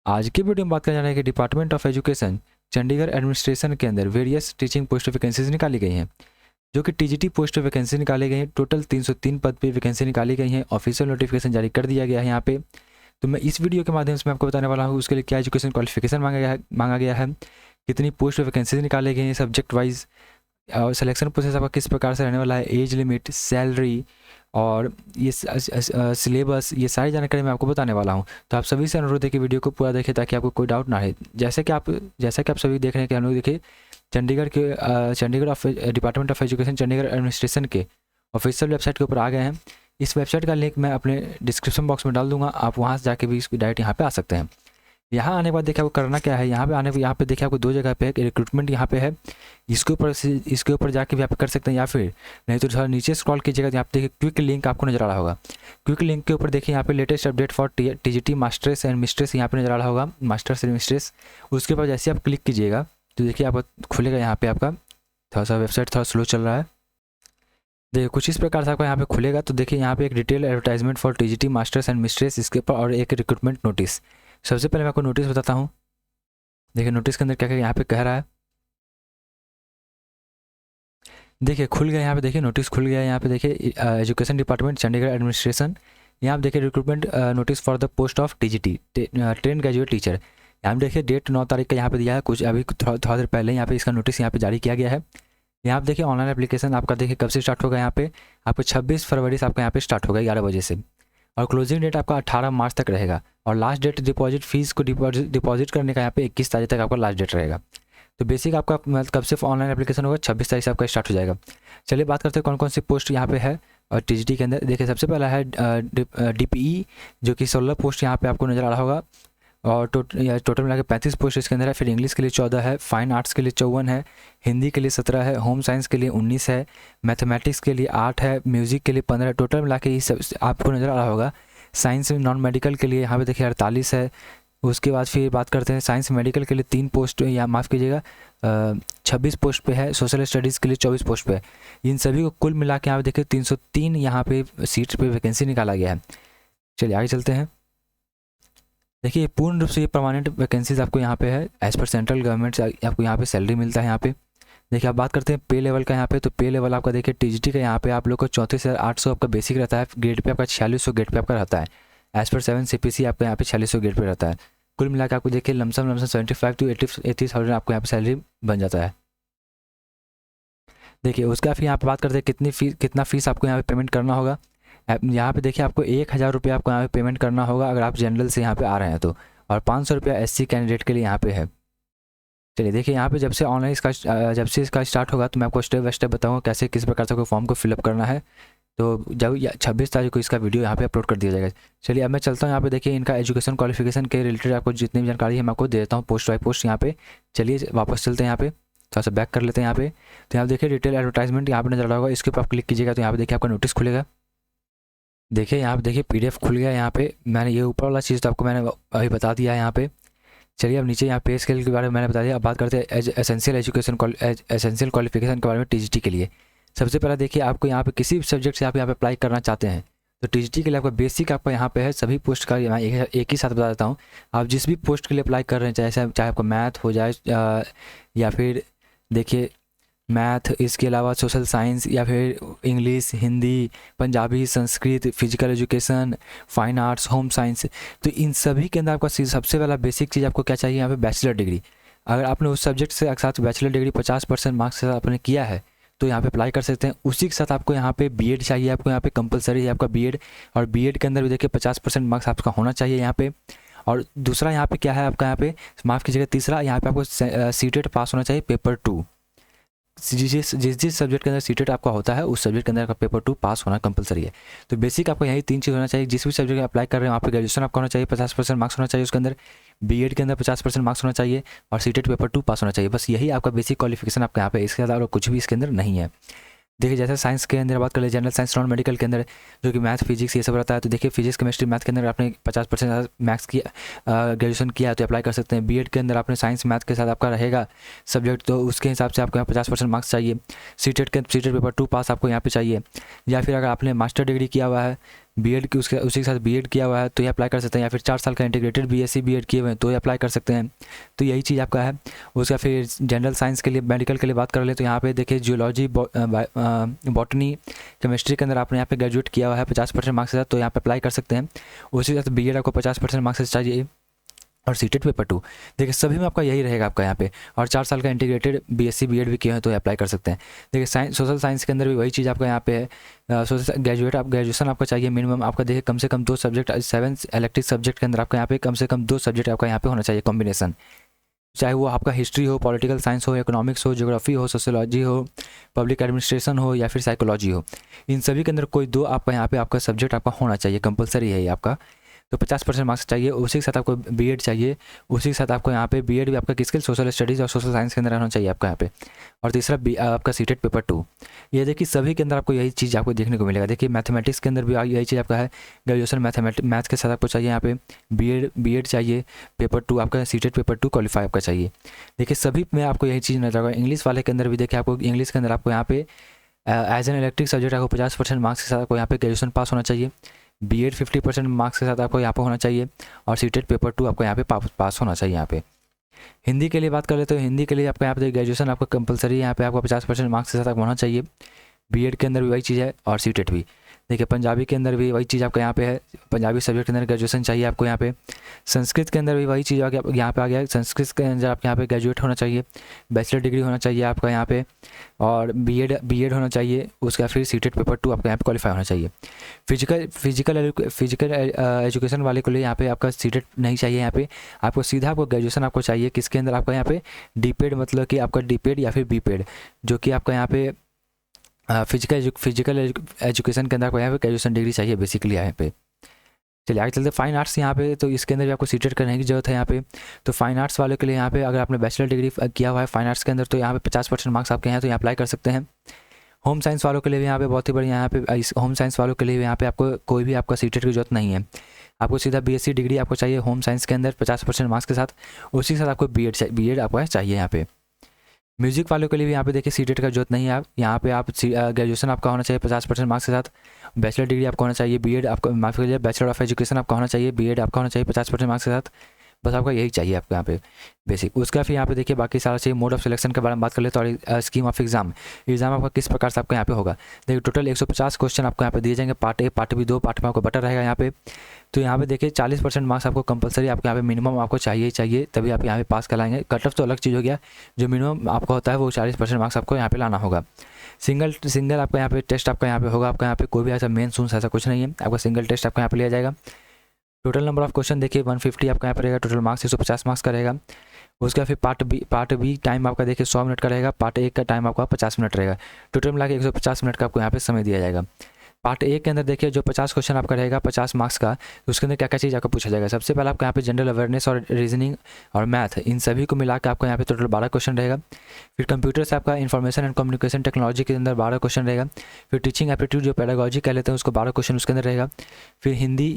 आज की वीडियो में बात करने जा रहे हैं कि department of education Chandigarh administration के अंदर वेरियस टीचिंग पोस्ट वैकेंसीज निकाली गई हैं, जो कि टीजीटी पोस्ट वैकेंसी निकाली गई हैं। टोटल 303 पद पे वैकेंसी निकाली गई हैं। ऑफिशियल नोटिफिकेशन जारी कर दिया गया है यहाँ पे। तो मैं इस वीडियो के माध्यम से मैं आपको बताने वाला हूँ उसके लिए क्या एजुकेशन क्वालिफिकेशन मांगा गया है, कितनी पोस्ट वैकेंसीज निकाले गए हैं सब्जेक्ट वाइज, और सिलेक्शन प्रोसेस आपका किस प्रकार से रहने वाला है, एज लिमिट, सैलरी और ये सिलेबस, ये सारी जानकारी मैं आपको बताने वाला हूँ। तो आप सभी से अनुरोध है कि वीडियो को पूरा देखें ताकि आपको कोई डाउट ना रहे। जैसे कि आप सभी देख रहे हैं कि हम लोग देखिए Chandigarh department of education Chandigarh administration के ऑफिशियल वेबसाइट के ऊपर आ गए हैं। इस वेबसाइट का लिंक मैं अपने डिस्क्रिप्शन बॉक्स में डाल दूंगा, आप वहाँ से जाके भी इसको डायरेक्ट यहाँ पे आ सकते हैं। यहाँ आने के बाद देखिए आपको करना क्या है, यहाँ पे देखिए आपको दो जगह पे रिक्रूटमेंट यहाँ पे है, इसके ऊपर जाके भी आप कर सकते हैं, या फिर नहीं तो थोड़ा नीचे स्क्रॉल कीजिएगा तो यहाँ पे देखिए क्विक लिंक आपको नजर आ रहा होगा। क्विक लिंक के ऊपर देखिए यहाँ पे latest update for TGT masters and mistress यहाँ पे नजर आ रहा होगा, मास्टर्स एंड मिस्ट्रेस। उसके बाद जैसे आप क्लिक कीजिएगा तो देखिए आपको खुलेगा यहाँ पे, आपका थोड़ा सा वेबसाइट थोड़ा स्लो चल रहा है। देखिए कुछ इस प्रकार से आपको यहाँ पे खुलेगा। तो देखिए यहाँ पे एक detail advertisement for TGT masters and mistress इसके ऊपर, और एक रिक्रूटमेंट नोटिस। सबसे पहले मैं आपको नोटिस बताता हूँ। देखिए नोटिस के अंदर क्या क्या यहाँ पे कह रहा है, देखिए खुल गया यहाँ पे, देखिए नोटिस खुल गया यहाँ पे। देखिए एजुकेशन डिपार्टमेंट चंडीगढ़ एडमिनिस्ट्रेशन, यहाँ पे देखिए recruitment notice for the post of TGT train graduate teacher. यहाँ पे देखिए डेट 9 तारीख का यहाँ पे दिया है, कुछ अभी थोड़ा देर पहले यहाँ पे इसका नोटिस यहाँ पे जारी किया गया है। यहाँ पे देखिए ऑनलाइन एप्लीकेशन आपका देखिए कब से स्टार्ट होगा, यहाँ पे आपको 26 फरवरी से आपका यहाँ पे स्टार्ट होगा 11 बजे से, और क्लोजिंग डेट आपका 18 मार्च तक रहेगा। और लास्ट डेट डिपॉजिट फीस को डिपॉजिट करने का यहाँ पे 21 तारीख तक आपका लास्ट डेट रहेगा। तो बेसिक आपका मतलब कब से ऑनलाइन एप्लीकेशन होगा, 26 तारीख से आपका स्टार्ट हो जाएगा। चलिए बात करते हैं कौन कौन सी पोस्ट यहाँ पे है और टीजीटी के अंदर। देखिए सबसे पहला है डीपीई, जो कि 16 पोस्ट यहाँ पे आपको नजर आ रहा होगा, और टोटल मिला के 35 पोस्ट इसके अंदर है। फिर इंग्लिश के लिए 14 है, फाइन आर्ट्स के लिए 54 है, हिंदी के लिए 17 है, होम साइंस के लिए 19 है, मैथमेटिक्स के लिए 8 है, म्यूजिक के लिए 15, टोटल मिला के ये सब आपको नज़र आ रहा होगा। साइंस नॉन मेडिकल के लिए यहाँ पे देखिए 48 है। उसके बाद फिर बात करते हैं साइंस मेडिकल के लिए 3 पोस्ट, या माफ़ कीजिएगा 26 पोस्ट पे है। सोशल स्टडीज़ के लिए 24 पोस्ट पे है। इन सभी को कुल मिला के यहाँ पे देखिए 303 यहाँ पे सीट्स पे वैकेंसी निकाला गया है। चलिए आगे चलते हैं। देखिए पूर्ण रूप से ये परमानेंट वैकेंसीज आपको यहाँ पे है, एज पर सेंट्रल गवर्नमेंट से आपको यहाँ पे सैलरी मिलता है यहाँ पे। देखिए आप बात करते हैं पे लेवल का यहाँ पे, तो पे लेवल आपका देखिए टीजीटी का यहाँ पे आप लोग को 34,800 आपका बेसिक रहता है, ग्रेड पे आपका 4600 ग्रेड पे आपका रहता है। एज पर 7 CPC आपका यहाँ पे 4600 ग्रेड पे रहता है। कुल मिला के आपको देखिए लमसम 75 to 80,000 आपको यहाँ पे सैलरी बन जाता है। देखिए उसका फिर यहाँ पे बात करते हैं कितना फीस आपको यहाँ पे पेमेंट करना होगा। यहाँ पे देखिए आपको 1,000 रुपये आपको यहाँ पे पेमेंट करना होगा अगर आप जनरल से यहाँ पे आ रहे हैं तो, और 500 रुपया SC कैंडिडेट के लिए यहाँ पे है। चलिए देखिए यहाँ पे जब से इसका स्टार्ट होगा तो मैं आपको स्टेप बाय स्टेप बताऊँगा कैसे किस प्रकार से आपको फॉर्म को फिलअप करना है। तो जब 26 तारीख को इसका वीडियो यहाँ पे अपलोड कर दिया जाएगा। चलिए अब मैं चलता हूँ यहाँ पे। देखिए इनका एजुकेशन क्वालिफिकेशन के रिलेटेड आपको जितनी भी जानकारी है मैं आपको दे देता हूँ पोस्ट बाय पोस्ट यहाँ पे। चलिए वापस चलते हैं यहाँ पे, थोड़ा सा बैक कर लेते हैं यहाँ पे। तो यहाँ देखिए डिटेल एडवर्टाइजमेंट यहाँ पे नजर आ रहा होगा, इसके ऊपर आप क्लिक कीजिएगा तो यहाँ पे देखिए आपका नोटिस खुलेगा। देखिए यहाँ पे देखिए PDF खुल गया यहाँ पे। मैंने ये ऊपर वाला चीज़ तो आपको मैंने अभी बता दिया है यहाँ पे। चलिए अब नीचे यहाँ पे स्केल के बारे में मैंने बता दिया। अब बात करते हैं एसेंशियल क्वालिफिकेशन के बारे में टीजीटी के लिए। सबसे पहला देखिए आपको यहाँ पे किसी भी सब्जेक्ट से आप यहाँ पे अप्लाई करना चाहते हैं तो टीजीटी के लिए आपका बेसिक आपका यहाँ पे है। सभी पोस्ट का मैं एक ही साथ बता देता हूँ। आप जिस भी पोस्ट के लिए अप्लाई कर रहे हैं, चाहे आपका मैथ हो जाए या फिर देखिए मैथ, इसके अलावा सोशल साइंस या फिर English, Hindi, Punjabi, Sanskrit, physical education, fine arts, home science, तो इन सभी के अंदर आपका सबसे पहला बेसिक चीज़ आपको क्या चाहिए यहाँ पे, बैचलर डिग्री। अगर आपने उस सब्जेक्ट से साथ बैचलर डिग्री 50% मार्क्स से आपने किया है तो यहाँ पे अप्लाई कर सकते हैं। उसी के साथ आपको यहाँ पे बीएड चाहिए, आपको यहाँ पे कंपलसरी है आपका बीएड, और बीएड के अंदर भी देखिए 50% मार्क्स आपका होना चाहिए यहाँ पे। और दूसरा यहाँ पे क्या है आपका, यहाँ पे माफ़ कीजिएगा तीसरा, यहाँ पे आपको सीटेट पास होना चाहिए पेपर 2। जिस सब्जेक्ट के अंदर सीटेट आपका होता है उस सब्जेक्ट के अंदर आपका पेपर 2 पास होना कंपलसरी है। तो बेसिक आपको यही 3 चीज़ होना चाहिए। जिस भी सब्जेक्ट में अप्लाई कर रहे हैं वहाँ पे ग्रेजुएशन आपका होना चाहिए, 50% मार्क्स होना चाहिए उसके अंदर, बीएड के अंदर 50% मार्क्स होना चाहिए, और सीटेट पेपर 2 पास होना चाहिए। बस यही आपका बेसिक क्वालिफिकेशन आपका यहाँ पे, इसके अलावा कुछ भी इसके अंदर नहीं है। देखिए जैसे साइंस के अंदर बात कर ले, जनरल साइंस नॉन मेडिकल के अंदर जो कि मैथ फिजिक्स ये सब रहता है, तो देखिए फिजिक्स केमिस्ट्री मैथ के अंदर आपने 50% मैथ्स की ग्रेजुएशन किया है तो अप्लाई कर सकते हैं। बीएड के अंदर आपने साइंस मैथ के साथ आपका रहेगा सब्जेक्ट, तो उसके हिसाब से आपको यहाँ 50% मार्क्स चाहिए। सीटेट पेपर 2 पास आपको यहाँ पे चाहिए। या फिर अगर आपने मास्टर डिग्री किया हुआ है बीएड की उसी के साथ बीएड किया हुआ है तो ये अप्लाई कर सकते हैं, या फिर 4 साल का इंटीग्रेटेड बीएससी बीएड किए हुए हैं तो ये अप्लाई कर सकते हैं। तो यही चीज़ आपका है। उसका फिर जनरल साइंस के लिए, मेडिकल के लिए बात कर ले तो यहाँ पे देखिए जियोलॉजी, बॉटनी, केमिस्ट्री के अंदर आपने यहाँ पे ग्रेजुएट किया हुआ है 50% मार्क्स के साथ तो यहाँ पे अप्लाई कर सकते हैं। उसी के साथ बीएड आपको 50% मार्क्स से चाहिए। और सीटेट पेपर 2 देखिए सभी में आपका यही रहेगा आपका यहाँ पे। और 4 साल का इंटीग्रेटेड बीएससी बीएड भी किया है तो अप्लाई कर सकते हैं। देखिए साइंस, सोशल साइंस के अंदर भी वही चीज़ आपका यहाँ पे है। सोशल ग्रेजुएशन आपका चाहिए मिनिमम आपका। देखिए कम से कम 2 सब्जेक्ट, 7 इलेक्टिव सब्जेक्ट के अंदर आपका यहाँ पे कम से कम 2 सब्जेक्ट आपका यहाँ पे होना चाहिए कॉम्बिनेशन, चाहे वो आपका हिस्ट्री हो, पॉलिटिकल साइंस हो, इकोनॉमिक्स हो, ज्योग्राफी हो, सोशियोलॉजी हो, पब्लिक एडमिनिस्ट्रेशन हो या फिर साइकोलॉजी हो। इन सभी के अंदर कोई 2 आपका यहाँ पे आपका सब्जेक्ट आपका होना चाहिए, कंपलसरी है ये आपका। तो 50% मार्क्स चाहिए। उसी के साथ आपको बीएड चाहिए। उसी के साथ आपको यहाँ पे बीएड भी आपका किसके, सोशल स्टडीज़ और सोशल साइंस के अंदर होना चाहिए आपका यहाँ पे। और तीसरा आपका सीटेट पेपर 2। ये देखिए सभी के अंदर आपको यही चीज़ आपको देखने को मिलेगा। देखिए मैथमेटिक्स के अंदर भी यही चीज़ आपका है। ग्रेजुएशन मैथ्स के साथ आपको चाहिए यहाँ पे बीएड चाहिए। पेपर 2 आपका सीटेट पेपर 2 क्वालिफाई आपका चाहिए। देखिए सभी में आपको यही चीज़ नजर आएगा। इंग्लिश वाले के अंदर भी देखिए आपको इंग्लिश के अंदर आपको यहाँ पे एज एन इलेक्ट्रिक सब्जेक्ट आपको 50% मार्क्स के साथ आपको यहाँ पे ग्रेजुएशन पास होना चाहिए। बीएड 50% मार्क्स के साथ आपको यहाँ पे होना चाहिए। और सीटेट पेपर 2 आपको यहाँ पे पास होना चाहिए यहाँ पे। हिंदी के लिए बात कर ले तो हिंदी के लिए आपको यहाँ पे ग्रेजुएशन आपको कंपलसरी यहाँ पे आपको 50% मार्क्स के साथ आपको होना चाहिए। बीएड के अंदर भी वही चीज़ है और सीटेट भी। देखिए पंजाबी के अंदर भी वही चीज़ आपका यहाँ पे है। पंजाबी सब्जेक्ट के अंदर ग्रेजुएशन चाहिए आपको यहाँ पे। संस्कृत के अंदर भी वही चीज़ यहाँ पे आ गया है। संस्कृत के अंदर आपके यहाँ पे ग्रेजुएट होना चाहिए, बैचलर डिग्री होना चाहिए आपका यहाँ पे, और बीएड होना चाहिए। उसका फिर सीटेट पेपर 2 आपका यहाँ पे क्वालिफाई होना चाहिए। फिजिकल एजुकेशन वाले के लिए यहाँ पे आपका सीटेट नहीं चाहिए। यहाँ पे आपको सीधा आपको ग्रेजुएशन आपको चाहिए किसके अंदर, आपका यहाँ पे डीपेड, मतलब कि आपका डीपेड या फिर बीपेड, जो कि आपका यहाँ पे फिजिकल एजुकेशन के अंदर आपको यहाँ पे ग्रेजुएशन डिग्री चाहिए बेसिकली यहाँ पे। चलिए आगे चलते फाइन आर्ट्स यहाँ पे। तो इसके अंदर भी आपको सीटेट करने की जरूरत है यहाँ पे। तो फाइन आर्ट्स वाले के लिए यहाँ पे अगर आपने बैचलर डिग्री किया हुआ है फाइन आर्ट्स के अंदर तो यहाँ पे 50% मार्क्स आपके हैं तो यहाँ अप्लाई कर सकते हैं। होम साइंस वालों के लिए भी यहाँ पे बहुत ही बढ़िया, यहाँ पे होम साइंस वालों के लिए यहाँ पे आपको कोई भी आपका सीटेट की जरूरत नहीं है। आपको सीधा बीएससी डिग्री आपको चाहिए होम साइंस के अंदर 50% मार्क्स के साथ। उसी के साथ आपको बीएड आपको चाहिए यहाँ पे। म्यूजिक वालों के लिए भी यहाँ पे देखिए सीटेट का जरूरत नहीं है। आप यहाँ पे आप ग्रेजुएशन आपका होना चाहिए 50% मार्क्स के साथ। बैचलर डिग्री आपका होना चाहिए, बीएड आपका, माफ कीजिए, बैचलर ऑफ एजुकेशन आपका होना चाहिए, बीएड आपका होना चाहिए 50% मार्क्स के साथ। बस आपका यही चाहिए आपको यहाँ पे बेसिक। उसका फिर यहाँ पे देखिए बाकी सारा चाहिए। मोड ऑफ सिलेक्शन के बारे में बात कर ले तो स्कीम ऑफ एग्जाम आपका किस प्रकार से आपको यहाँ पे होगा। देखिए टोटल 150 क्वेश्चन आपको यहाँ पे दिए जाएंगे। Part A, part B, 2 part में आपको बटा रहेगा यहाँ पे। तो यहाँ पे देखिए 40% मार्क्स आपको कंपलसरी आपको यहाँ पे मिनिमम आपको चाहिए तभी आप यहाँ पे पास कराएंगे। कट ऑफ तो अलग चीज़ हो गया, जो मिनिमम आपको होता है वो 40% मार्क्स आपको यहाँ पे लाना होगा। सिंगल आपका यहाँ पे टेस्ट आपका यहाँ पे होगा। आपका यहाँ पे कोई भी ऐसा मेन सूंस ऐसा कुछ नहीं है, आपका सिंगल टेस्ट आपका यहाँ पे लिया जाएगा। टोटल नंबर ऑफ क्वेश्चन देखिए 150 आपका यहाँ पर रहेगा। टोटल मार्क्स 150 मार्क्स का रहेगा। उसका फिर पार्ट बी टाइम आपका देखिए 100 मिनट का रहेगा। पार्ट ए का टाइम आपका 50 मिनट रहेगा। टोटल मिला के 150 मिनट का आपको यहाँ पे समय दिया जाएगा। पार्ट ए के अंदर देखिए जो 50 क्वेश्चन आपका रहेगा 50 मार्क्स का, तो उसके अंदर क्या क्या चीज़ आपको पूछा जाएगा। सबसे पहले आपका यहाँ पे जनरल अवेयरनेस और रीजनिंग और मैथ, इन सभी को मिला के आपको यहाँ पे टोटल 12 क्वेश्चन रहेगा। फिर कंप्यूटर से आपका इन्फॉर्मेशन एंड कम्युनिकेशन टेक्नोलॉजी के अंदर 12 क्वेश्चन रहेगा। फिर टीचिंग एप्टीट्यूड जो पेडागोजी कह लेते हैं उसको 12 क्वेश्चन उसके अंदर रहेगा। फिर हिंदी,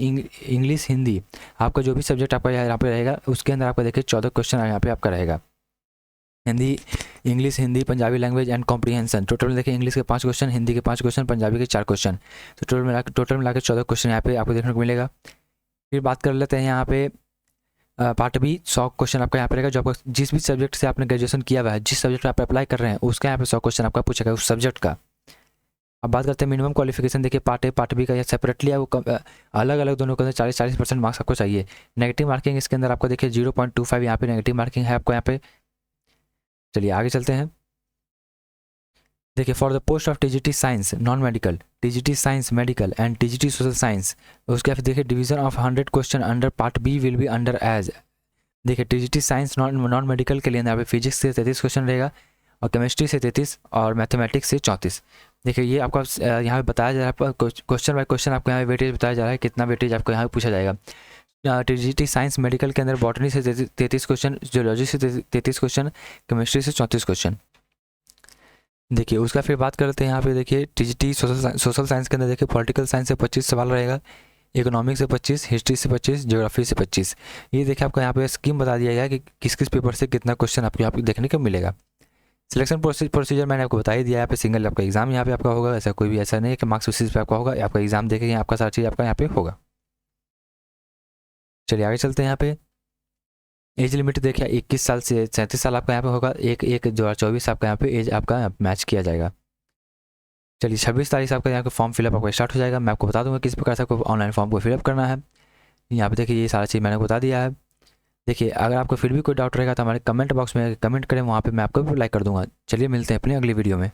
इंग्लिश हिंदी आपका जो भी सब्जेक्ट आपका यहाँ पे रहेगा उसके अंदर आपका देखिए 14 क्वेश्चन यहाँ पे आपका रहेगा। English Hindi Punjabi language and comprehension, total देखिए इंग्लिश के 5 क्वेश्चन, हिंदी के 5 क्वेश्चन, पंजाबी के 4 क्वेश्चन, तो टोटल मिला के 14 क्वेश्चन यहाँ पे आपको देखने को मिलेगा। फिर बात कर लेते हैं यहाँ पे पार्ट बी 100 क्वेश्चन आपका यहाँ पे रहेगा। जो आपको जिस भी सब्जेक्ट से आपने ग्रेजुएशन किया हुआ है, जिस सब्जेक्ट पर आप अप्लाई कर रहे हैं उसका यहाँ पे 100 क्वेश्चन आपका पूछेगा उस सब्जेक्ट का। अब बात करते हैं मिनिमम क्वालिफिकेशन। देखिए पार्ट ए पार्ट बी का सेपरेटली है, वो अलग अलग दोनों के अंदर 40% मार्क्स आपको चाहिए। नेगेटिव मार्किंग इसके अंदर आपको देखिए 0.25 यहाँ पे नेगेटिव मार्किंग है आपको यहाँ पे। चलिए आगे चलते हैं। देखिए for the post of TGT science non medical, TGT science medical and TGT social science, उसके बाद देखिए division of 100 question under part B will be under as. देखिए टीजीटी साइंस नॉन मेडिकल के लिए यहाँ पे फिजिक्स से 33 क्वेश्चन रहेगा और केमिस्ट्री से 33 और मैथमेटिक्स से 34। देखिए ये आपको यहाँ पे बताया जा रहा है, क्वेश्चन बाय क्वेश्चन आपको यहाँ पे वेटेज बताया जा रहा है, कितना वेटेज आपको यहाँ पे पूछा जाएगा। टीजीटी साइंस मेडिकल के अंदर बॉटनी से 33 क्वेश्चन, जियोलॉजी से 33 क्वेश्चन, केमिस्ट्री से 34 क्वेश्चन। देखिए उसका फिर बात करते हैं यहाँ पे देखिए टीजीटी सोशल साइंस के अंदर देखिए पॉलिटिकल साइंस से 25 सवाल रहेगा, इकोनॉमिक्स से 25, हिस्ट्री से 25, ज्योग्राफी से 25। ये देखिए आपको यहाँ पे स्कीम बता दिया गया है कि किस किस पेपर से कितना क्वेश्चन आपको यहाँ पे देखने को मिलेगा। सिलेक्शन प्रोसीजर मैंने आपको बता ही दिया। यहाँ पे सिंगल आपका एग्जाम यहाँ पे आपका होगा, ऐसा कोई भी ऐसा नहीं है कि मार्क्स बेसिस पे आपका होगा, आपका एग्जाम देखेंगे आपका सारा चीज़ आपका यहाँ पे होगा। चलिए आगे चलते हैं। यहाँ पे एज लिमिट देखिए 21 साल से 37 साल आपका यहाँ पे होगा। 1/1/2024 आपका यहाँ पे एज आपका मैच किया जाएगा। चलिए 26 तारीख से आपका यहाँ पे फॉर्म फिलअप आपका स्टार्ट हो जाएगा। मैं आपको बता दूंगा किस प्रकार से आपको ऑनलाइन फॉर्म को फिलअप करना है। यहाँ पे देखिए ये सारा चीज़ मैंने बता दिया है। देखिए अगर आपको फिर भी कोई डाउट रहेगा तो हमारे कमेंट बॉक्स में कमेंट करें, वहाँ पे मैं आपको रिप्लाई कर दूंगा। चलिए मिलते हैं अपनी अगली वीडियो में।